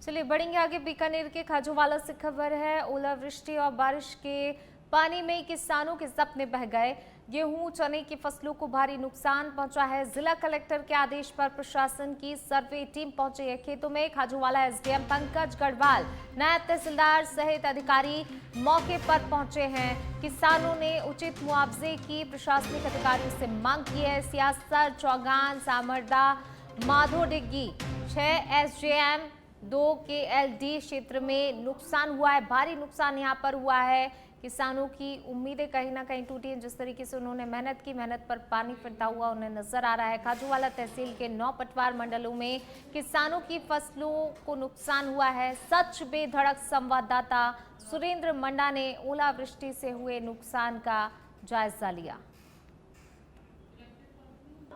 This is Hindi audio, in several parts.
चलिए बढ़ेंगे आगे। बीकानेर के खाजूवाला से खबर है। ओलावृष्टि और बारिश के पानी में किसानों के सपने बह गए। गेहूं चने की फसलों को भारी नुकसान पहुंचा है। जिला कलेक्टर के आदेश पर प्रशासन की सर्वे टीम पहुंची है खेतों में। खाजूवाला एसडीएम पंकज गढ़वाल, नायब तहसीलदार सहित अधिकारी मौके पर पहुंचे हैं। किसानों ने उचित मुआवजे की प्रशासनिक अधिकारियों से मांग की है। सियासर, चौगान, सामरदा, माधोडिग्गी, 6 एसजेएम 2 KLD क्षेत्र में नुकसान हुआ है। भारी नुकसान यहां पर हुआ है। किसानों की उम्मीदें कहीं ना कहीं टूटी हैं। जिस तरीके से उन्होंने मेहनत की, मेहनत पर पानी फिरता हुआ उन्हें नजर आ रहा है। खाजूवाला तहसील के 9 पटवार मंडलों में किसानों की फसलों को नुकसान हुआ है। सच बेधड़क संवाददाता सुरेंद्र मंडा ने ओलावृष्टि से हुए नुकसान का जायजा लिया।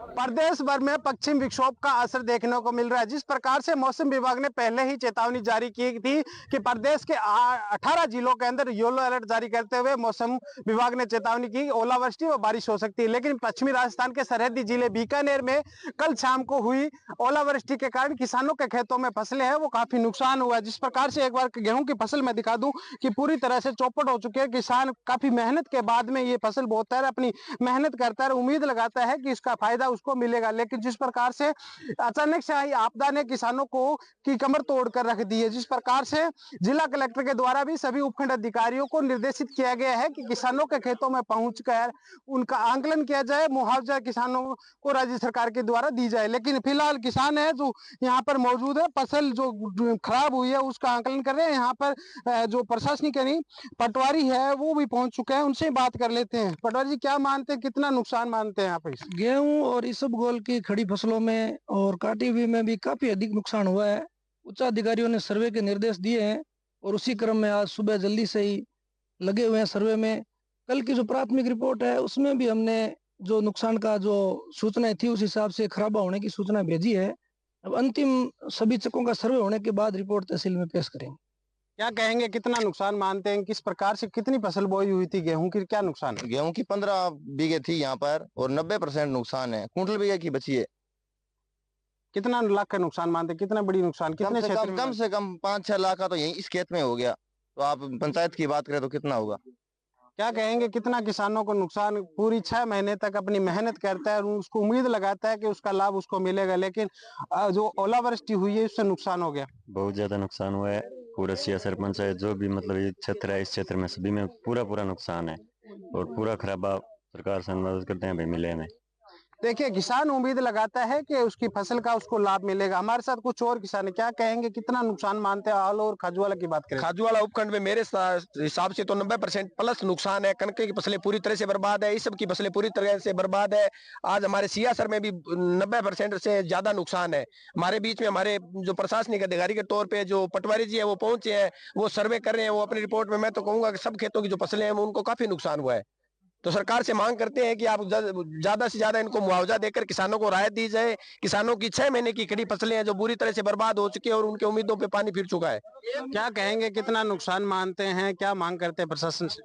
प्रदेश भर में पश्चिम विक्षोभ का असर देखने को मिल रहा है। जिस प्रकार से मौसम विभाग ने पहले ही चेतावनी जारी की थी कि प्रदेश के 18 जिलों के अंदर येलो अलर्ट जारी करते हुए मौसम विभाग ने चेतावनी की ओलावृष्टि व बारिश हो सकती है। लेकिन पश्चिमी राजस्थान के सरहदी जिले बीकानेर में कल शाम को हुई ओलावृष्टि के कारण किसानों के खेतों में फसलें हैं वो काफी नुकसान हुआ है। जिस प्रकार से एक बार गेहूं की फसल मैं दिखा दूं कि पूरी तरह से चौपट हो चुकी है। किसान काफी मेहनत के बाद में ये फसल बोता है, अपनी मेहनत करता है, उम्मीद लगाता है कि इसका फायदा उसको मिलेगा। लेकिन जिस प्रकार से अचानक से आई आपदा ने किसानों को की कमर तोड़ कर रख दी है। जिस प्रकार से जिला कलेक्टर के द्वारा भी सभी उपखंड अधिकारियों को निर्देशित किया गया है कि किसानों के खेतों में पहुंचकर उनका आंकलन किया जाए, मुआवजा किसानों को राज्य सरकार के द्वारा दी जाए। लेकिन फिलहाल किसान है जो यहाँ पर मौजूद है, फसल जो खराब हुई है उसका आंकलन कर रहे हैं। यहाँ पर जो प्रशासनिक यानी पटवारी है वो भी पहुंच चुके हैं, उनसे बात कर लेते हैं। पटवारी जी क्या मानते हैं, कितना नुकसान मानते हैं यहाँ पे? गेहूं और इसबगोल की खड़ी फसलों में और काटी हुई में भी काफी अधिक नुकसान हुआ है। उच्च अधिकारियों ने सर्वे के निर्देश दिए हैं और उसी क्रम में आज सुबह जल्दी से ही लगे हुए हैं सर्वे में। कल की जो प्राथमिक रिपोर्ट है उसमें भी हमने जो नुकसान का जो सूचनाएं थी उस हिसाब से खराबा होने की सूचना भेजी है। अब अंतिम सभी चकों का सर्वे होने के बाद रिपोर्ट तहसील में पेश करेंगे। क्या कहेंगे, कितना नुकसान मानते हैं, किस प्रकार से कितनी फसल बोई हुई थी गेहूं की, क्या नुकसान है? गेहूं की 15 बीघे थी यहाँ पर और 90% नुकसान है। कुंटल बीघे की बची है। कितना लाख का नुकसान मानते हैं, कितना बड़ी नुकसान, कितने क्षेत्र में? कम से कम 5-6 लाख का तो यही इस खेत में हो गया। तो आप पंचायत की बात करें तो कितना होगा? क्या कहेंगे, कितना किसानों को नुकसान? पूरी 6 महीने तक अपनी मेहनत करता है, उसको उम्मीद लगाता है कि उसका लाभ उसको मिलेगा, लेकिन जो ओलावृष्टि हुई है उससे नुकसान हो गया। बहुत ज्यादा नुकसान हुआ है। पूरा सियासर पंचायत जो भी मतलब ये क्षेत्र है, इस क्षेत्र में सभी में पूरा नुकसान है और पूरा खराबा सरकार से अनुरोध करते हैं भाई मिले हमें। देखिए, किसान उम्मीद लगाता है कि उसकी फसल का उसको लाभ मिलेगा। हमारे साथ कुछ और किसान है, क्या कहेंगे, कितना नुकसान मानते हैं? ऑल और खाजूवाला की बात करें, खाजूवाला उपखंड में मेरे हिसाब से तो 90% प्लस नुकसान है। कनक की फसलें पूरी तरह से बर्बाद है, इस सब की फसलें पूरी तरह से बर्बाद है। आज हमारे सियासर में भी 90% से ज्यादा नुकसान है। हमारे बीच में हमारे जो प्रशासनिक अधिकारी के तौर पे जो पटवारी जी है वो पहुंचे हैं, वो सर्वे कर रहे हैं। वो अपनी रिपोर्ट में मैं तो कहूंगा कि सब खेतों की जो फसलें हैं उनको काफी नुकसान हुआ है। तो सरकार से मांग करते हैं कि आप ज्यादा से ज्यादा इनको मुआवजा देकर किसानों को राहत दी जाए। किसानों की 6 महीने की खड़ी फसलें हैं जो बुरी तरह से बर्बाद हो चुकी है और उनके उम्मीदों पे पानी फिर चुका है। क्या कहेंगे, कितना नुकसान मानते हैं, क्या मांग करते हैं प्रशासन से?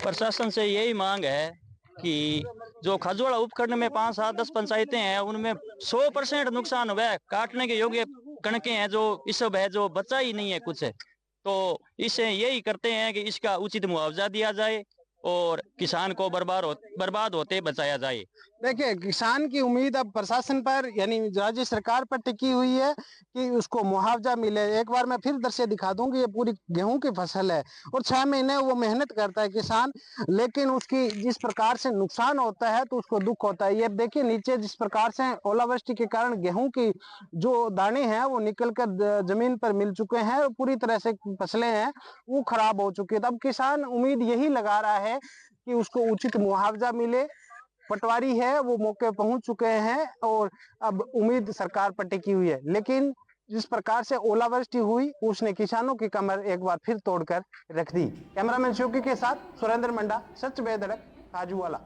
प्रशासन से यही मांग है कि जो खाजूवाड़ा उपखंड में 5, 7, 10 पंचायतें हैं उनमें 100% नुकसान हुआ है। काटने के योग्य कणकें हैं जो इस सब है जो बचा ही नहीं है कुछ। तो इससे यही करते हैं कि इसका उचित मुआवजा दिया जाए और किसान को बर्बाद होते बचाया जाए। देखिए, किसान की उम्मीद अब प्रशासन पर यानी राज्य सरकार पर टिकी हुई है कि उसको मुआवजा मिले। एक बार मैं फिर दृश्य दिखा दूं कि ये पूरी गेहूं की फसल है और 6 महीने वो मेहनत करता है किसान, लेकिन उसकी जिस प्रकार से नुकसान होता है तो उसको दुख होता है। ये देखिए नीचे जिस प्रकार से ओलावृष्टि के कारण गेहूं की जो दाने हैं वो निकल कर जमीन पर मिल चुके हैं और पूरी तरह से फसलें हैं वो खराब हो चुकी है। तब किसान उम्मीद यही लगा रहा है कि उसको उचित मुआवजा मिले। पटवारी है वो मौके पहुंच चुके हैं और अब उम्मीद सरकार पर टिकी हुई है। लेकिन जिस प्रकार से ओलावृष्टि हुई उसने किसानों की कमर एक बार फिर तोड़कर रख दी। कैमरामैन शोकी के साथ सुरेंद्र मंडा, सच बेधड़क, खाजूवाला।